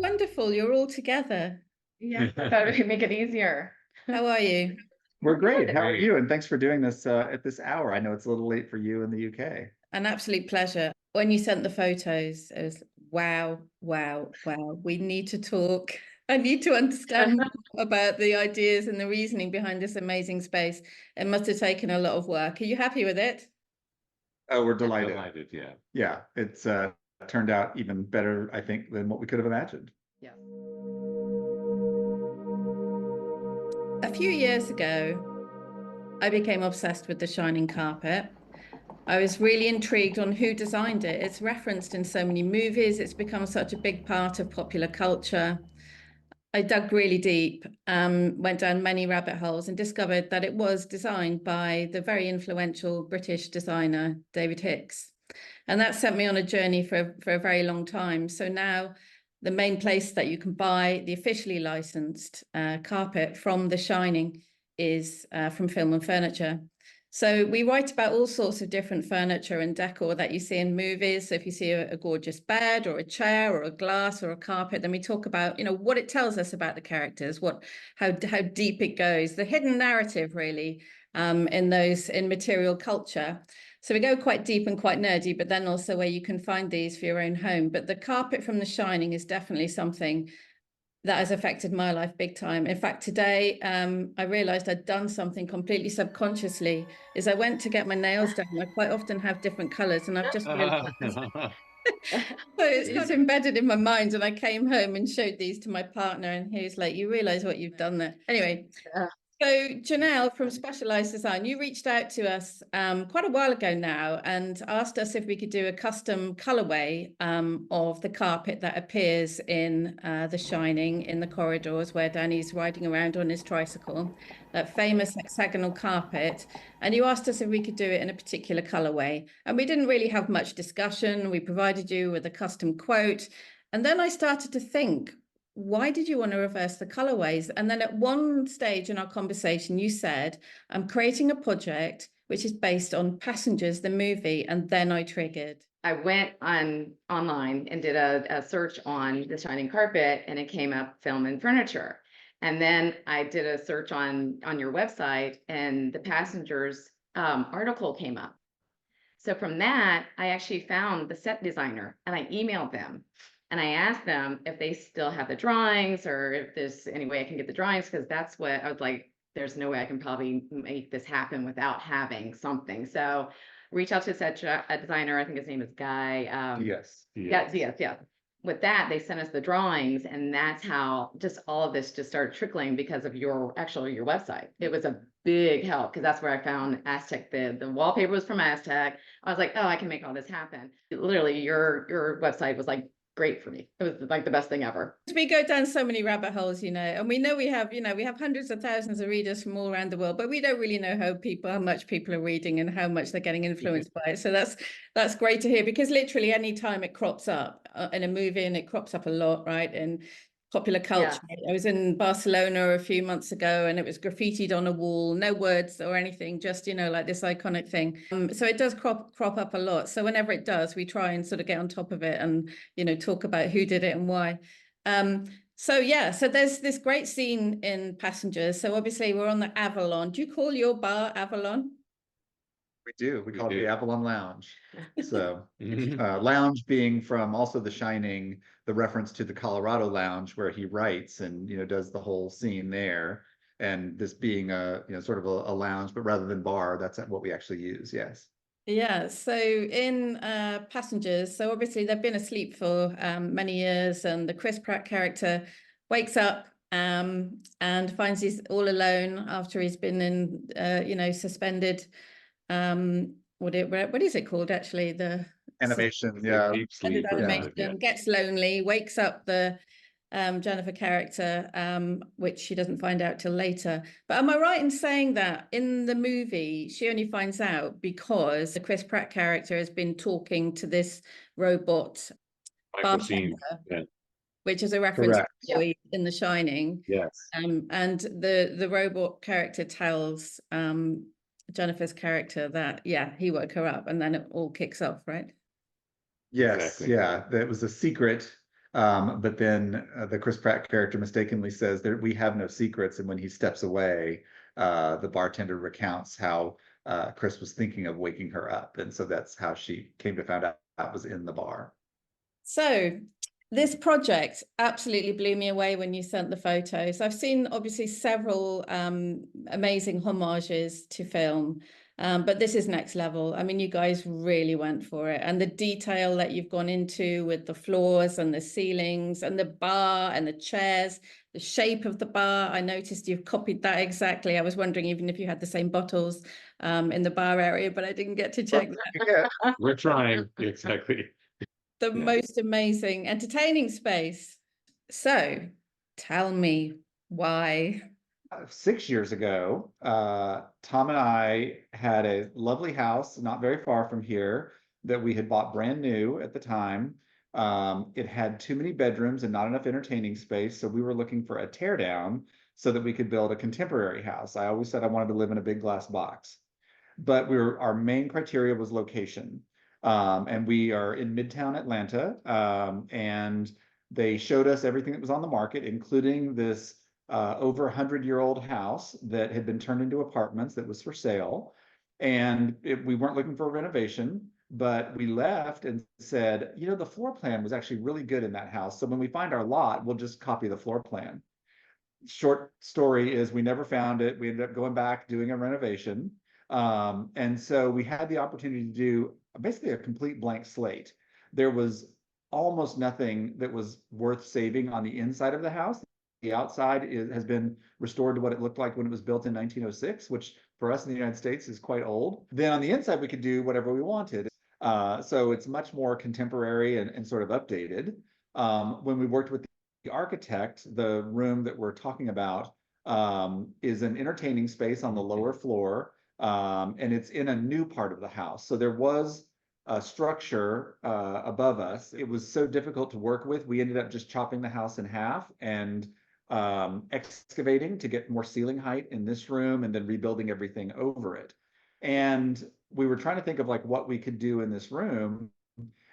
wonderful. You're all together. Yeah, I thought it would make it easier. How are you? We're great. How are you? And thanks for doing this at this hour. I know it's a little late for you in the UK. An absolute pleasure. When you sent the photos, it was wow, wow, wow. We need to talk. I need to understand more about the ideas and the reasoning behind this amazing space. It must have taken a lot of work. Are you happy with it? Oh, we're delighted. Delighted, yeah. Yeah, it's turned out even better, I think, than what we could have imagined. Yeah. A few years ago, I became obsessed with the shining carpet. I was really intrigued on who designed it. It's referenced in so many movies. It's become such a big part of popular culture. I dug really deep, went down many rabbit holes and discovered that it was designed by the very influential British designer, David Hicks. And that sent me on a journey for a very long time. So now the main place that you can buy the officially licensed carpet from The Shining is from Film and Furniture. So we write about all sorts of different furniture and decor that you see in movies. So if you see a gorgeous bed or a chair or a glass or a carpet, then we talk about, what it tells us about the characters, how deep it goes, the hidden narrative really in material culture. So we go quite deep and quite nerdy, but then also where you can find these for your own home. But the carpet from The Shining is definitely something that has affected my life big time. In fact, today I realized I'd done something completely subconsciously. Is I went to get my nails done. I quite often have different colors, and I've just realized. So it's embedded in my mind. And I came home and showed these to my partner, and he was like, "You realize what you've done there?" Anyway. So Jennelle from Specialized Design, you reached out to us quite a while ago now and asked us if we could do a custom colorway of the carpet that appears in The Shining in the corridors where Danny's riding around on his tricycle, that famous hexagonal carpet. And you asked us if we could do it in a particular colorway. And we didn't really have much discussion. We provided you with a custom quote. And then I started to think, why did you want to reverse the colorways? And then at one stage in our conversation, you said, I'm creating a project which is based on Passengers, the movie. And then I triggered. I went online and did a search on The Shining Carpet, and it came up Film and Furniture. And then I did a search on your website, and the Passengers article came up. So from that, I actually found the set designer, and I emailed them. And I asked them if they still have the drawings or if there's any way I can get the drawings, because that's what I was like, there's no way I can probably make this happen without having something. So reach out to a designer, I think his name is Guy. Yes. Yeah. With that, they sent us the drawings, and that's how just all of this just started trickling because of your website. It was a big help because that's where I found Aztec. The wallpaper was from Aztec. I was like, oh, I can make all this happen. Literally, your website was like great for me. It was like the best thing ever. We go down so many rabbit holes, and we know we have hundreds of thousands of readers from all around the world, but we don't really know how much people are reading and how much they're getting influenced by it. So that's great to hear, because literally any time it crops up in a movie, and it crops up a lot, right? In popular culture. Yeah. I was in Barcelona a few months ago, and it was graffitied on a wall, no words or anything, just, like this iconic thing. So it does crop up a lot. So whenever it does, we try and sort of get on top of it and, talk about who did it and why. So there's this great scene in Passengers. So obviously we're on the Avalon. Do you call your bar Avalon? We do. We call it the Avalon Lounge. So lounge being from also The Shining, the reference to the Colorado Lounge where he writes and, does the whole scene there. And this being a, sort of a lounge, but rather than bar, that's what we actually use. Yes. Yeah. So in Passengers, so obviously they've been asleep for many years, and the Chris Pratt character wakes up and finds he's all alone after he's been in, suspended. What is it called actually? The animation, animation. Gets lonely, wakes up the Jennifer character, which she doesn't find out till later. But am I right in saying that in the movie she only finds out because the Chris Pratt character has been talking to this robot bartender, which is a reference to in The Shining. Yes. And the robot character tells Jennifer's character that he woke her up, and then it all kicks off, right? Yes. Exactly. Yeah, that was a secret But then the Chris Pratt character mistakenly says that we have no secrets. And when he steps away, the bartender recounts how Chris was thinking of waking her up. And so that's how she came to find out that was in the bar. So this project absolutely blew me away when you sent the photos. I've seen obviously several amazing homages to film, but this is next level. I mean, you guys really went for it. And the detail that you've gone into with the floors and the ceilings and the bar and the chairs, the shape of the bar. I noticed you've copied that exactly. I was wondering even if you had the same bottles in the bar area, but I didn't get to check that. We're trying, exactly. The most amazing, entertaining space. So tell me why. 6 years ago, Tom and I had a lovely house not very far from here that we had bought brand new at the time. It had too many bedrooms and not enough entertaining space, so we were looking for a tear down so that we could build a contemporary house. I always said I wanted to live in a big glass box, but our main criteria was location. And we are in Midtown Atlanta, and they showed us everything that was on the market, including this over 100-year-old house that had been turned into apartments that was for sale. And we weren't looking for a renovation, but we left and said, you know, the floor plan was actually really good in that house. So when we find our lot, we'll just copy the floor plan. Short story is we never found it. We ended up going back, doing a renovation. And so we had the opportunity to do basically a complete blank slate. There was almost nothing that was worth saving on the inside of the house. The outside has been restored to what it looked like when it was built in 1906, which for us in the United States is quite old. Then on the inside, we could do whatever we wanted. So it's much more contemporary and sort of updated. When we worked with the architect, the room that we're talking about is an entertaining space on the lower floor. And it's in a new part of the house. So there was a structure above us. It was so difficult to work with. We ended up just chopping the house in half and excavating to get more ceiling height in this room and then rebuilding everything over it. And we were trying to think of like what we could do in this room.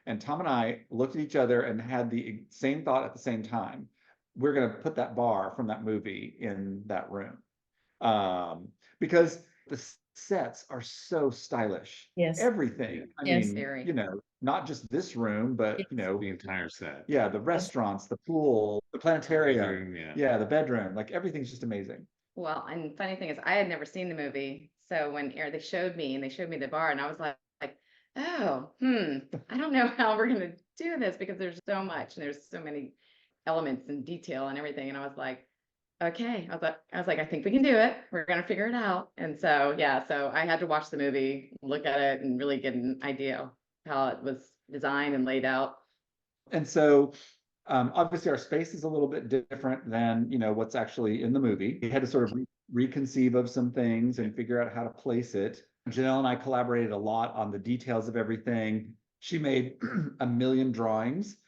And Tom and I looked at each other and had the same thought at the same time. We're going to put that bar from that movie in that room. Because the sets are so stylish. Yes. Everything. I Yes. mean, you know, not just this room, but you know, The entire set. yeah, the restaurants, the pool, the planetarium, Bedroom, yeah, the bedroom, like everything's just amazing. Well, and funny thing is, I had never seen the movie. So when they showed me the bar, and I was like, oh, I don't know how we're going to do this because there's so much and there's so many elements and detail and everything. And I was like, okay, I was like, I think we can do it. We're going to figure it out. And so, yeah, so I had to watch the movie, look at it and really get an idea of how it was designed and laid out. And so obviously our space is a little bit different than, you know, what's actually in the movie. We had to sort of reconceive of some things and figure out how to place it. Jennelle and I collaborated a lot on the details of everything. She made a million drawings.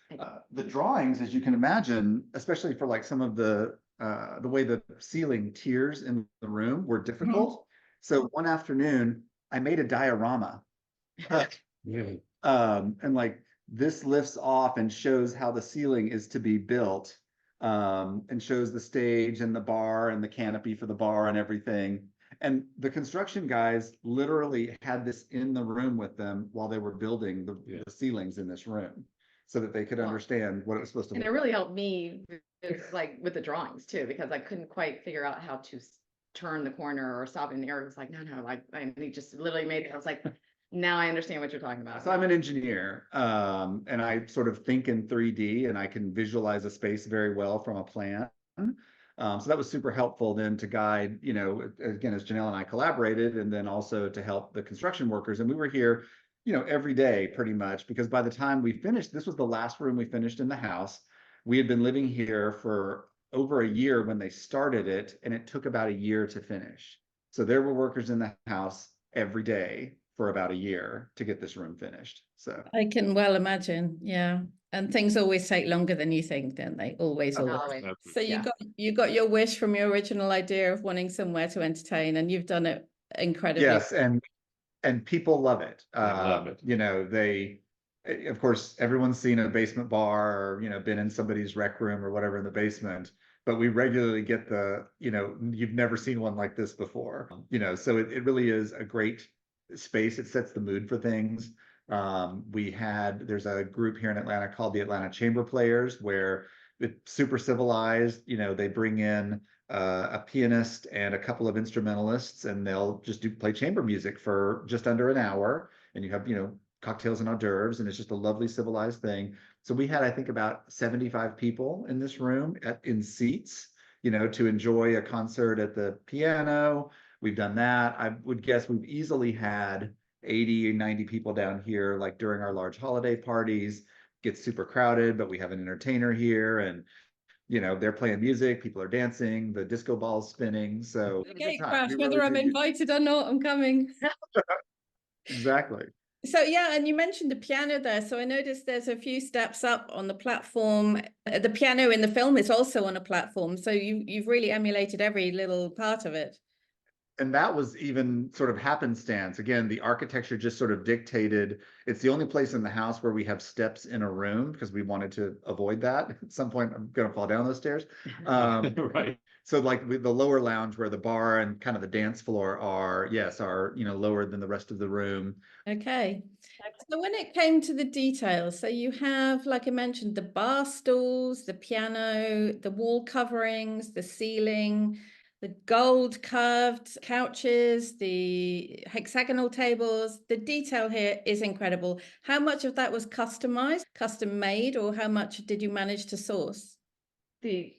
The drawings, as you can imagine, especially for like some of the way the ceiling tiers in the room were difficult. So one afternoon, I made a diorama. Really? And like this lifts off and shows how the ceiling is to be built, and shows the stage and the bar and the canopy for the bar and everything. And the construction guys literally had this in the room with them while they were building the ceilings in this room so that they could understand what it was supposed to And look it really helped me with the drawings too, because I couldn't quite figure out how to turn the corner or stop. And Erik was like, no, and he just literally made it. I was like, now I understand what you're talking about. So I'm an engineer, and I sort of think in 3D and I can visualize a space very well from a plan. So that was super helpful then to guide, you know, again, as Jennelle and I collaborated, and then also to help the construction workers. And we were here, you know, every day pretty much, because by the time we finished, this was the last room we finished in the house. We had been living here for over a year when they started it, and it took about a year to finish. So there were workers in the house every day for about a year to get this room finished. So I can well imagine, yeah. And things always take longer than you think, don't they? Always. So you got your wish from your original idea of wanting somewhere to entertain, and you've done it incredibly. Yes, and people love it. Love it. You know, of course, everyone's seen a basement bar or, been in somebody's rec room or whatever in the basement, but we regularly get you've never seen one like this before, so it really is a great space. It sets the mood for things. There's a group here in Atlanta called the Atlanta Chamber Players, where it's super civilized. They bring in a pianist and a couple of instrumentalists, and they'll just play chamber music for just under an hour. And you have, cocktails and hors d'oeuvres, and it's just a lovely civilized thing. So we had, I think, about 75 people in this room in seats, to enjoy a concert at the piano. We've done that. I would guess we've easily had 80 or 90 people down here, like during our large holiday parties. Gets super crowded, but we have an entertainer here, and they're playing music, people are dancing, the disco ball's spinning. So okay, crash, whether I'm invited or not, I'm coming. Exactly. So yeah, and you mentioned the piano there. So I noticed there's a few steps up on the platform. The piano in the film is also on a platform. So you've really emulated every little part of it. And that was even sort of happenstance. Again, the architecture just sort of dictated. It's the only place in the house where we have steps in a room, because we wanted to avoid that. At some point, I'm going to fall down those stairs. Right. So like the lower lounge where the bar and kind of the dance floor are lower than the rest of the room. Okay. So when it came to the details, so you have, like I mentioned, the bar stools, the piano, the wall coverings, the ceiling, the gold curved couches, the hexagonal tables. The detail here is incredible. How much of that was customized, custom made, or how much did you manage to source? The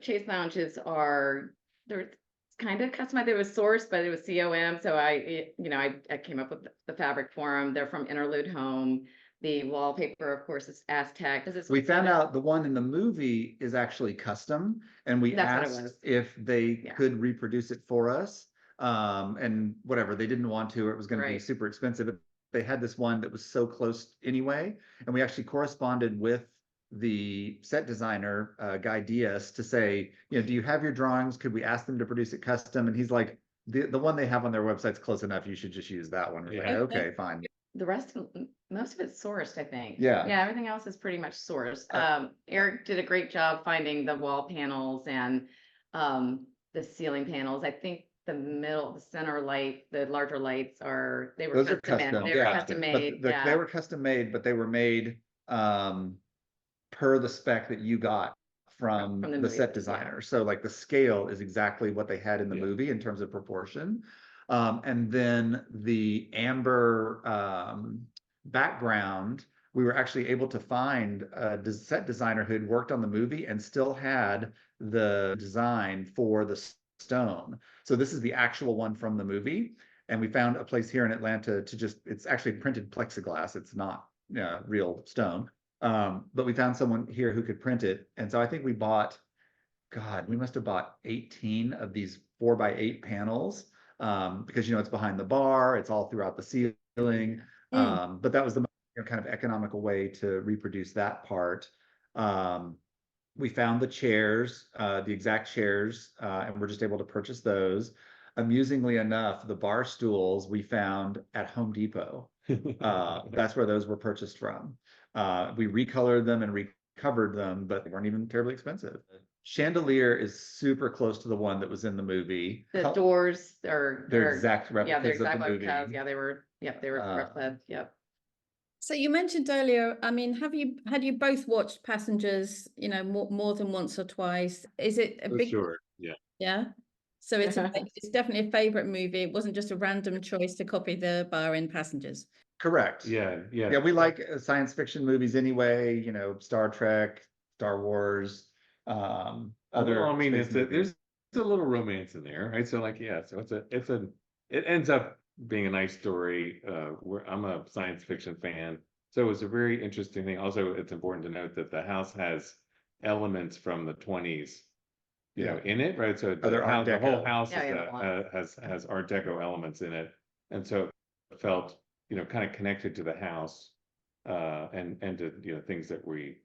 Chase lounges they're kind of customized. It was sourced, but it was COM. So I came up with the fabric for them. They're from Interlude Home. The wallpaper, of course, is Aztec. We found out the one in the movie is actually custom, and we asked if they could reproduce it for us. And whatever, they didn't want to, or it was going to be super expensive. But they had this one that was so close anyway, and we actually corresponded with the set designer, Guy Diaz, to say, do you have your drawings? Could we ask them to produce it custom? And he's like, the one they have on their website's close enough. You should just use that one. We're like, okay, fine. The rest, most of it's sourced, I think. Yeah. Everything else is pretty much sourced. Erik did a great job finding the wall panels and the ceiling panels. I think the center light, the larger lights were custom. They were custom made. They were custom made, but they were made per the spec that you got from the set designer. So like the scale is exactly what they had in the movie in terms of proportion. And then the amber background, we were actually able to find a set designer who had worked on the movie and still had the design for the stone. So this is the actual one from the movie. And we found a place here in Atlanta it's actually printed plexiglass. It's not real stone. But we found someone here who could print it. And so I think we must have bought 18 of these 4x8 panels. Because it's behind the bar, it's all throughout the ceiling. But that was the kind of economical way to reproduce that part. We found the chairs, the exact chairs, and we're just able to purchase those. Amusingly enough, the bar stools we found at Home Depot. That's where those were purchased from. We recolored them and recovered them, but they weren't even terribly expensive. Chandelier is super close to the one that was in the movie. The doors are they're exact replicas of the movie. They were replicas. Yep. So you mentioned earlier, I mean, had you both watched Passengers, more than once or twice? Is it a big? Sure. Yeah. Yeah. So it's definitely a favorite movie. It wasn't just a random choice to copy the bar in Passengers. Correct. Yeah. We like science fiction movies anyway. Star Trek, Star Wars. There's a little romance in there, right? So it ends up being a nice story. I'm a science fiction fan, so it was a very interesting thing. Also, it's important to note that the house has elements from the 20s, in it, right? So the whole house has Art Deco elements in it, and so it felt kind of connected to the house, and to things that we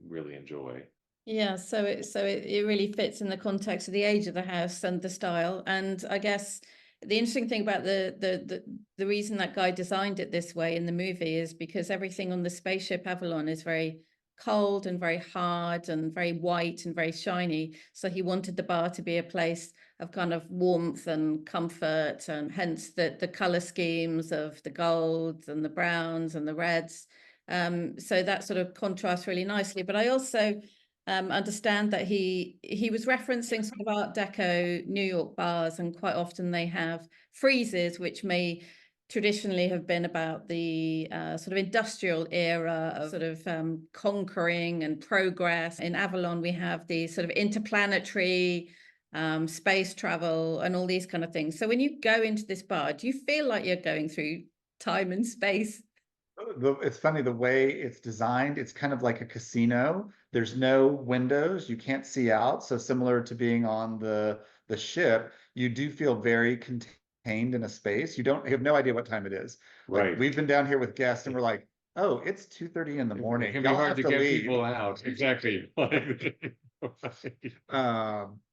really enjoy. Yeah, so it really fits in the context of the age of the house and the style. And I guess, the interesting thing about the reason that guy designed it this way in the movie is because everything on the spaceship Avalon is very cold and very hard and very white and very shiny. So he wanted the bar to be a place of kind of warmth and comfort, and hence the color schemes of the golds and the browns and the reds. So that sort of contrasts really nicely. But I also understand that he was referencing sort of Art Deco New York bars, and quite often they have friezes, which may traditionally have been about the sort of industrial era of sort of conquering and progress. In Avalon, we have the sort of interplanetary space travel and all these kind of things. So when you go into this bar, do you feel like you're going through time and space? It's funny, the way it's designed, it's kind of like a casino. There's no windows, you can't see out. So similar to being on the ship, you do feel very contained in a space. You have no idea what time it is. Like, Right. we've been down here with guests and we're like, oh, it's 2:30 in the morning. It can be Y'all hard have to to get leave. people out. Exactly.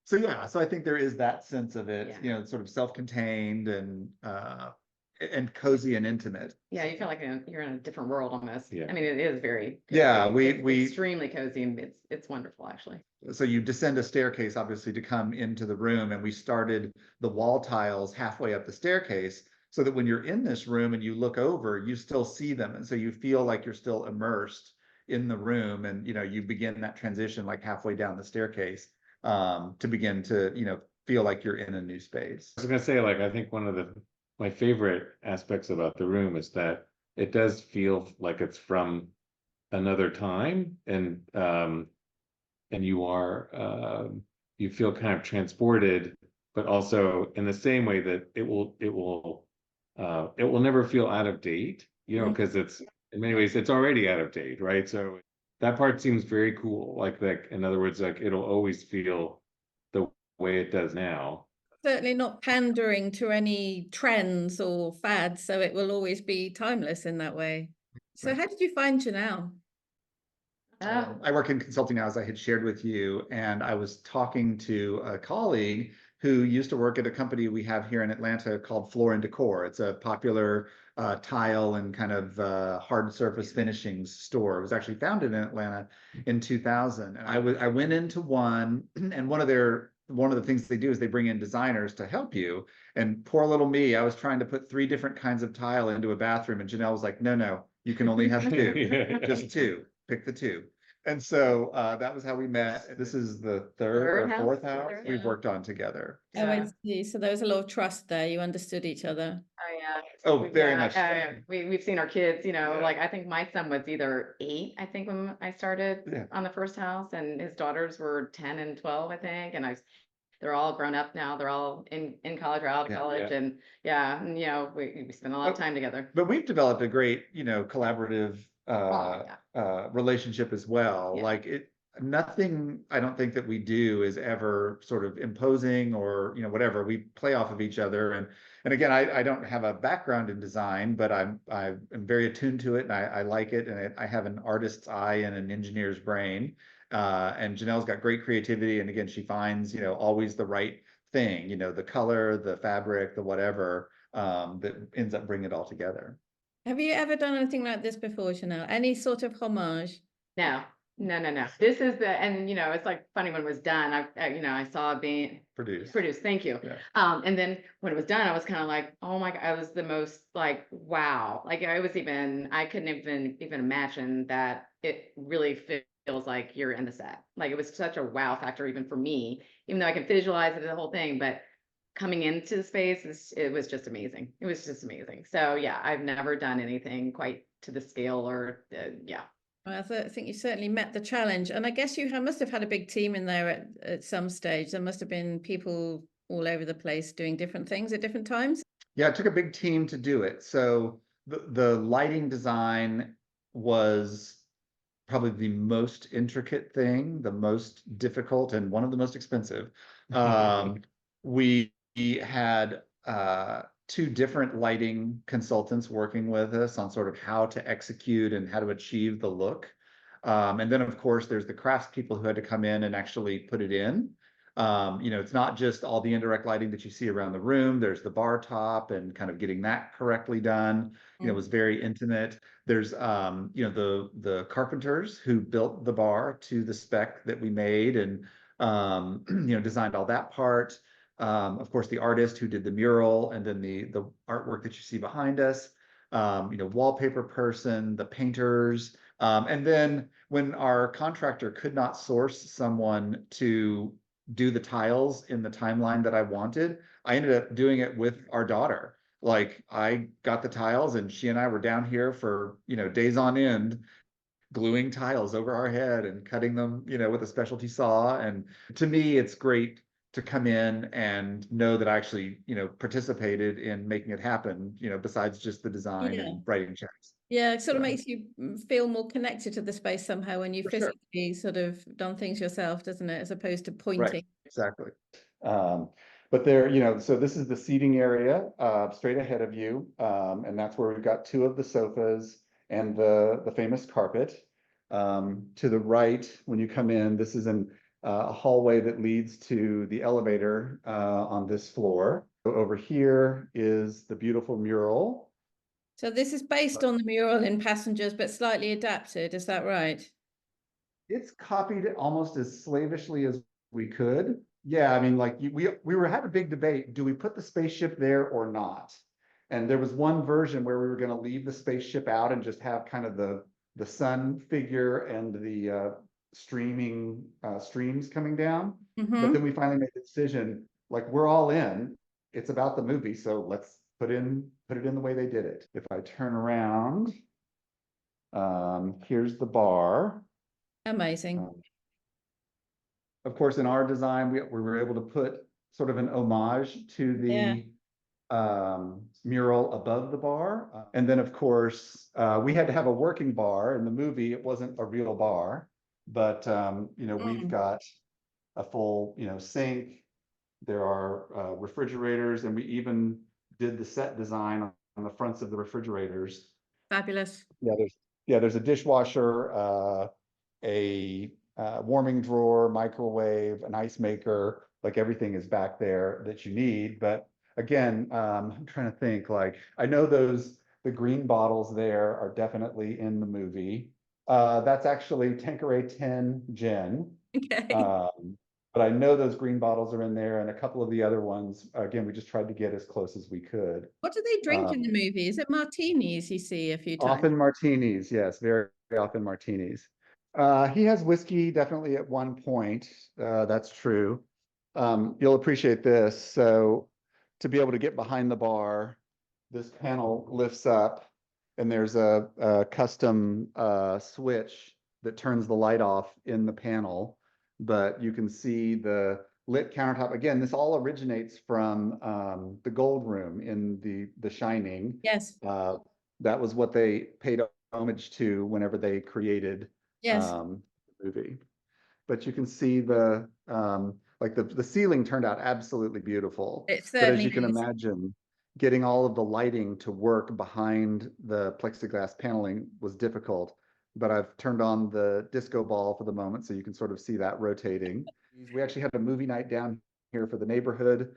So yeah, so I think there is that sense of it, Yeah. you know, sort of self-contained and cozy and intimate. Yeah, you feel like you're in a different world almost. Yeah. I mean, it is very Yeah, cozy. we- It's we- extremely cozy, and it's wonderful actually. So you descend a staircase, obviously, to come into the room, and we started the wall tiles halfway up the staircase so that when you're in this room and you look over, you still see them. And so you feel like you're still immersed in the room, and, you know, you begin that transition like halfway down the staircase to begin to, you know, feel like you're in a new space. I was gonna say, like, I think one of my favorite aspects about the room is that it does feel like it's from another time, and you are you feel kind of transported, but also in the same way that it will never feel out of date, you know, because it's in many ways it's already out of date, right? So that part seems very cool. Like in other words, like it'll always feel the way it does now. Certainly not pandering to any trends or fads, so it will always be timeless in that way. So how did you find Jennelle? I work in consulting now, as I had shared with you, and I was talking to a colleague who used to work at a company we have here in Atlanta called Floor and Decor. It's a popular tile and kind of hard surface finishings store. It was actually founded in Atlanta in 2000. And I went into one, and one of the things they do is they bring in designers to help you. And poor little me, I was trying to put 3 different kinds of tile into a bathroom, and Jennelle was like, no, you can only have 2, just 2. Pick the 2. And so that was how we met. This is the third or fourth house we've worked on together. Oh, I see. So there was a lot of trust there. You understood each other. Oh yeah. Oh, very much. We've seen our kids, you know, like I think my son was either 8, I think, when I started on the first house, and his daughters were 10 and 12, I think. And they're all grown up now. They're all in college or out of college. And and you know, we spend a lot of time together. But we've developed a great, you know, collaborative relationship as well. Like nothing I don't think that we do is ever sort of imposing or, you know, whatever. We play off of each other. And again, I don't have a background in design, but I'm very attuned to it, and I like it. And I have an artist's eye and an engineer's brain. And Jennelle's got great creativity. And again, she finds, you know, always the right thing, you know, the color, the fabric, the whatever, that ends up bringing it all together. Have you ever done anything like this before, Jennelle? Any sort of homage? No. This is and you know, it's like funny when it was done. I saw it being produced. Thank you. Yeah. And then when it was done, I was kind of like, oh my God, I was the most like, wow. Like I couldn't even imagine that it really feels like you're in the set. Like it was such a wow factor even for me, even though I can visualize it, the whole thing, but coming into the space, it was just amazing. It was just amazing. So yeah, I've never done anything quite to the scale or I think you certainly met the challenge. And I guess you must have had a big team in there at some stage. There must have been people all over the place doing different things at different times. Yeah, it took a big team to do it. So the lighting design was probably the most intricate thing, the most difficult, and one of the most expensive. We had 2 different lighting consultants working with us on sort of how to execute and how to achieve the look. And then, of course, there's the craftspeople who had to come in and actually put it in. You know, it's not just all the indirect lighting that you see around the room. There's the bar top and kind of getting that correctly done. You know, it was very intimate. There's, you know, the carpenters who built the bar to the spec that we made and, you know, designed all that part. Of course, the artist who did the mural and then the artwork that you see behind us. You know, wallpaper person, the painters. And then when our contractor could not source someone to do the tiles in the timeline that I wanted, I ended up doing it with our daughter. Like I got the tiles and she and I were down here for, you know, days on end, gluing tiles over our head and cutting them, you know, with a specialty saw. And to me, it's great to come in and know that I actually, you know, participated in making it happen, you know, besides just the design and writing checks. Yeah, it sort of makes you feel more connected to the space somehow when you physically sort of done things yourself, doesn't it? As opposed to pointing. Right, exactly. But there, you know, so this is the seating area straight ahead of you. And that's where we've got 2 of the sofas and the famous carpet. To the right, when you come in, this is a hallway that leads to the elevator on this floor. So over here is the beautiful mural. So this is based on the mural in Passengers, but slightly adapted. Is that right? It's copied almost as slavishly as we could. Yeah, I mean, like we were having a big debate. Do we put the spaceship there or not? And there was one version where we were going to leave the spaceship out and just have kind of the sun figure and the streaming streams coming down. But then we finally made the decision, like we're all in. It's about the movie, so let's put it in the way they did it. If I turn around, here's the bar. Amazing. Of course, in our design, we were able to put sort of an homage to the mural above the bar. And then, of course, we had to have a working bar. In the movie, it wasn't a real bar, but, you know, we've got a full, you know, sink. There are refrigerators, and we even did the set design on the fronts of the refrigerators. Fabulous. Yeah, there's a dishwasher, a warming drawer, microwave, an ice maker, like everything is back there that you need. But again, I'm trying to think, like, I know the green bottles there are definitely in the movie. That's actually Tanqueray 10 gin. Okay. But I know those green bottles are in there, and a couple of the other ones, again, we just tried to get as close as we could. What do they drink in the movie? Is it martinis you see a few times? Often martinis, yes, very often martinis. He has whiskey definitely at one point. That's true. You'll appreciate this. So to be able to get behind the bar, this panel lifts up and there's a custom switch that turns the light off in the panel. But you can see the lit countertop. Again, this all originates from the gold room in the Shining. Yes. That was what they paid homage to whenever they created the movie. But you can see the like the ceiling turned out absolutely beautiful. It but certainly as you can is. imagine, getting all of the lighting to work behind the plexiglass paneling was difficult. But I've turned on the disco ball for the moment, so you can sort of see that rotating. We actually had a movie night down here for the neighborhood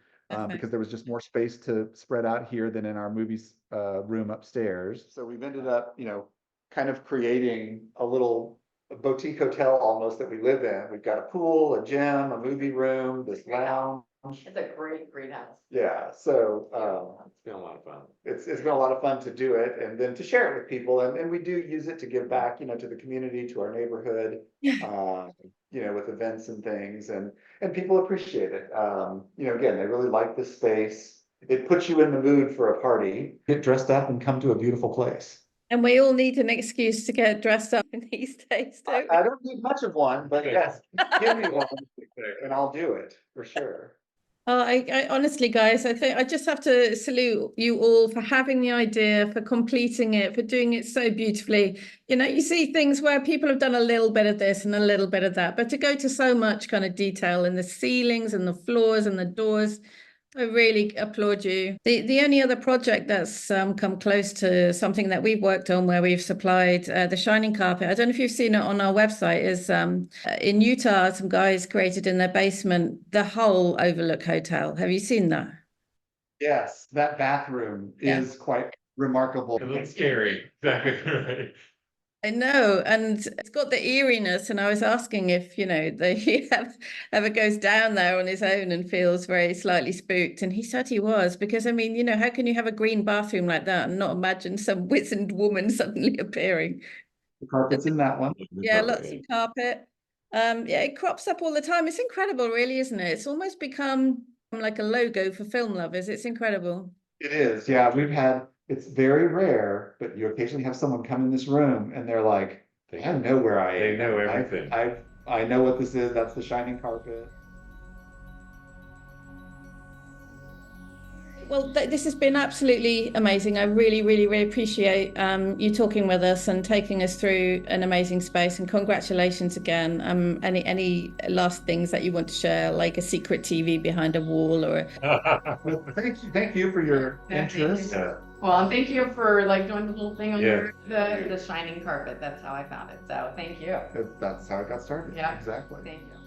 because there was just more space to spread out here than in our movies room upstairs. So we've ended up, you know, kind of creating a little boutique hotel almost that we live in. We've got a pool, a gym, a movie room, this lounge. It's a great house. Yeah, so it's been a lot of fun. It's been a lot of fun to do it and then to share it with people. And we do use it to give back, you know, to the community, to our neighborhood, you know, with events and things. And people appreciate it. You know, again, they really like the space. It puts you in the mood for a party. Get dressed up and come to a beautiful place. And we all need an excuse to get dressed up in these days, don't we? I don't need much of one, but yes, give me one and I'll do it for sure. I honestly, guys, I think I just have to salute you all for having the idea, for completing it, for doing it so beautifully. You know, you see things where people have done a little bit of this and a little bit of that, but to go to so much kind of detail in the ceilings and the floors and the doors, I really applaud you. The only other project that's come close to something that we've worked on where we've supplied the shining carpet, I don't know if you've seen it on our website, is in Utah, some guys created in their basement the whole Overlook Hotel. Have you seen that? Yes, that bathroom is quite remarkable. It looks scary. Exactly right. I know, and it's got the eeriness. And I was asking if, he ever goes down there on his own and feels very slightly spooked. And he said he was, because I mean, how can you have a green bathroom like that and not imagine some wizened woman suddenly appearing? The carpet's in that one. Yeah, lots of carpet. Yeah, it crops up all the time. It's incredible, really, isn't it? It's almost become like a logo for film lovers. It's incredible. It is, yeah. It's very rare, but you occasionally have someone come in this room and they're like, I know where I am. They know everything. I know what this is. That's the shining carpet. Well, this has been absolutely amazing. I really, really, really appreciate you talking with us and taking us through an amazing space. And congratulations again. Any last things that you want to share, like a secret TV behind a wall, or? Well, thank you for your interest. Well, and thank you for doing the whole thing on the shining carpet. That's how I found it. So thank you. That's how it got started. Yeah. Exactly. Thank you.